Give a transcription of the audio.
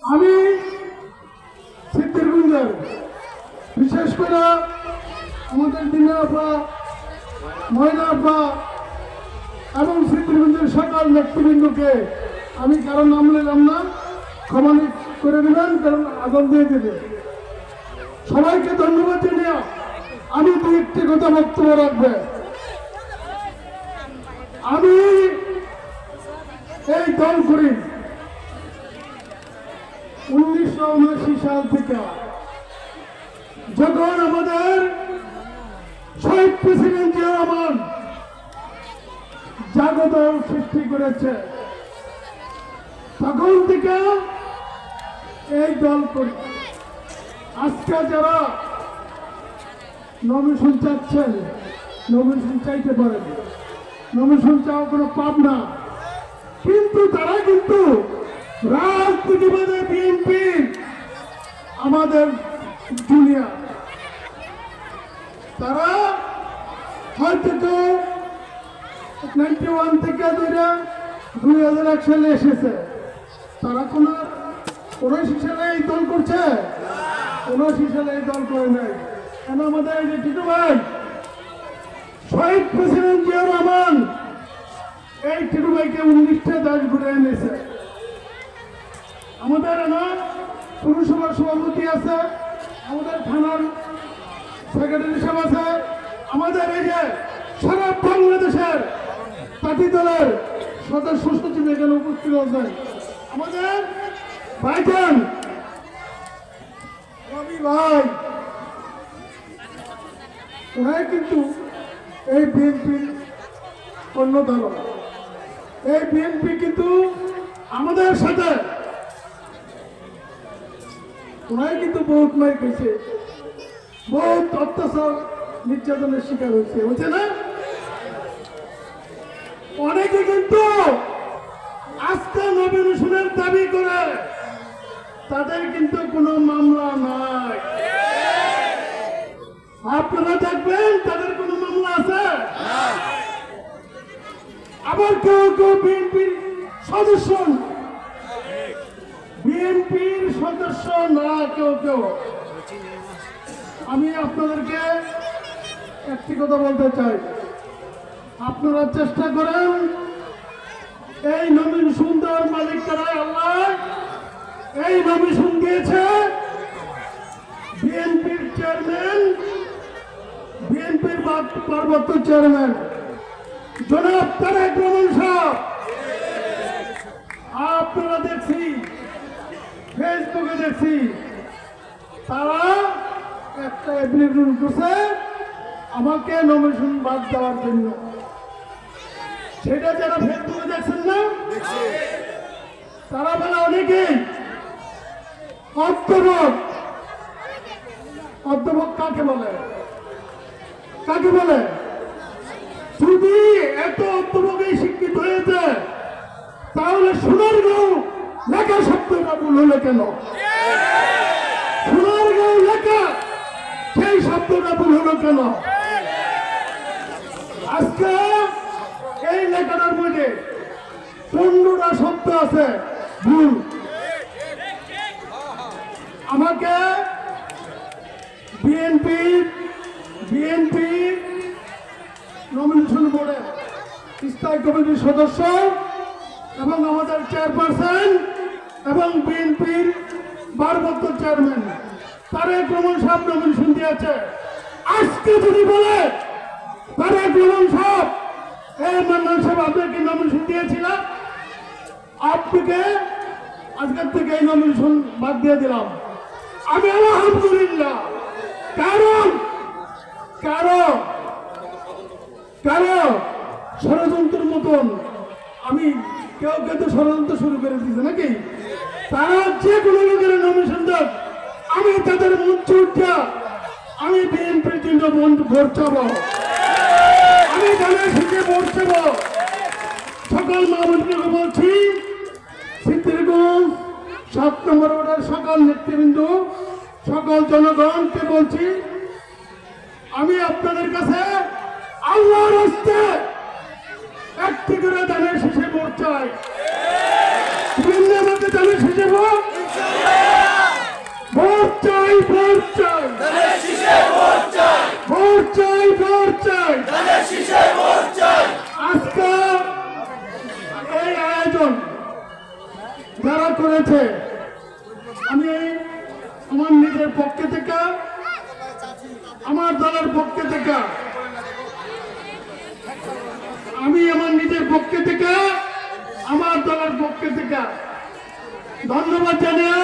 আমি সিদ্ধিরগঞ্জের বিশেষ করে আমাদের দিনা আপা, ময়না আপা এবং সিদ্ধিরগঞ্জের সকল নেতৃবৃন্দকে আমি কারো নাম নিলাম না, ক্ষমা করে দেবেন, কারণ আগুন দিয়ে দেবে। সবাইকে ধন্যবাদ জানিয়ে আমি দু একটি কথা বক্তব্য রাখবে। আমি এই দল করি 1979 সাল থেকে, যখন আমাদের শহীদ প্রেসিডেন্ট জিয়া রহমান জাগত সৃষ্টি করেছে, তখন থেকে এই দল করি। আজকে যারা নমিনেশন চাচ্ছেন, নমিনেশন চাইতে পারেন, নমিনেশন চাওয়া কোনো পাপ না, কিন্তু তারা কিন্তু রাজনীতিবাদে বিএনপি আমাদের জুনিয়র। তারা হয়তো 91 থেকে 2001 সালে এসেছে, তারা কোনো 79 সালে এই দল করছে, 79 সালে এই দল করে নাই। কেন আমাদের এই যে টিটু ভাই, শহীদ প্রেসিডেন্ট জিয়া রহমান এই টিটু ভাইকে 19টা দাস ঘুরে এনেছে। আমাদের আমার পুরসভার সভাপতি আছে, আমাদের থানার সেক্রেটারি সাহেব আছে, আমাদের এই যে সারা বাংলাদেশের পার্টি দলের সদস্য সচিব এখানে উপস্থিত আছেন, আমাদের ভাইজান রবি ভাই, ওরাই কিন্তু এই বিএনপির অন্য দল। এই বিএনপি কিন্তু আমাদের সাথে ওরাই কিন্তু বহুত মার খেয়েছে, বহুত অত্যাচার নির্যাতনের শিকার হয়েছে না। অনেকে কিন্তু আজকে নমিনেশনের দাবি করে, তাদের কিন্তু কোনো মামলা নাই। আপনারা দেখবেন তাদের কোনো মামলা আছে। আবার কেউ কেউ বিএনপির সদস্য, বিএনপির সদস্য না কেউ কেউ। আমি আপনাদেরকে একটি কথা বলতে চাই, আপনারা চেষ্টা করেন এই নমিনেশন দেওয়ার মালিক তারা, আল্লাহ এই নমিনেশন দিয়েছে বিএনপির চেয়ারম্যান, বিএনপির পার্বত্য চেয়ারম্যান জনাব তারেক রহমান সাহেব। আপনারা দেখছি, ফেসবুকে দেখছি, তারা একটা অ্যাপ্লিকেশন করছে আমাকে নমিনেশন বাদ দেওয়ার জন্য। সেটা যারা ফেসবুকে দেখছেন না, তারা বলে অনেকেই অধ্যাপক। অধ্যাপক কাকে বলে? কাকে বলে? যদি এত অধ্যাপকেই শিক্ষিত হয়েছে, তাহলে সোনারগাঁও লেখা শব্দটা ভুল হলো কেন? সোনারগাঁও লেখা সেই শব্দটা ভুল হলো কেন? আজকে এই লেখাটার মধ্যে 15টা শব্দ আছে ভুল। আমাকে বিএনপি নমিনেশন বোর্ডের স্থায়ী কমিটির সদস্য এবং আমাদের চেয়ারপারসন এবং বিএনপির ভারপ্রাপ্ত চেয়ারম্যান তারেক রহমান সাহেব নমিনেশন দিয়েছে। আজকে যদি বলে তারেক রহমান সাহেব, এই মান্নান সাহেব আপনাকে নমিনেশন দিয়েছিলাম, আপনাকে আজকের থেকে এই নমিনেশন বাদ দিয়ে দিলাম, আমি আলহামদুলিল্লাহ। কারণ কারো ষড়যন্ত্রের মতন আমি কেউ তো ষড়যন্ত্র শুরু করে দিয়েছে নাকি? তারা যে কোনো লোকের নমিনেশন দেন, আমি তাদের মঞ্চ উঠা আমি বিএনপির জন্য ভোট চাবো, আমি দলের সাথে ভোট চাবো। সকল মা বোনকে বলছি, সিদ্ধিরগঞ্জ 7 নম্বর ওয়ার্ডের সকল নেতৃবৃন্দ, সকল জনগণকে বলছি, আমি আপনাদের কাছে আল্লাহর হস্তে একটি করে দানের শেষে ভোট চাই। আমাকে দানের শেষে ভোট হয়েছে। আমি আমার নিজের পক্ষে থেকে, আমার দলের পক্ষে থেকে, আমার দলের পক্ষে থেকে ধন্যবাদ জানিয়ে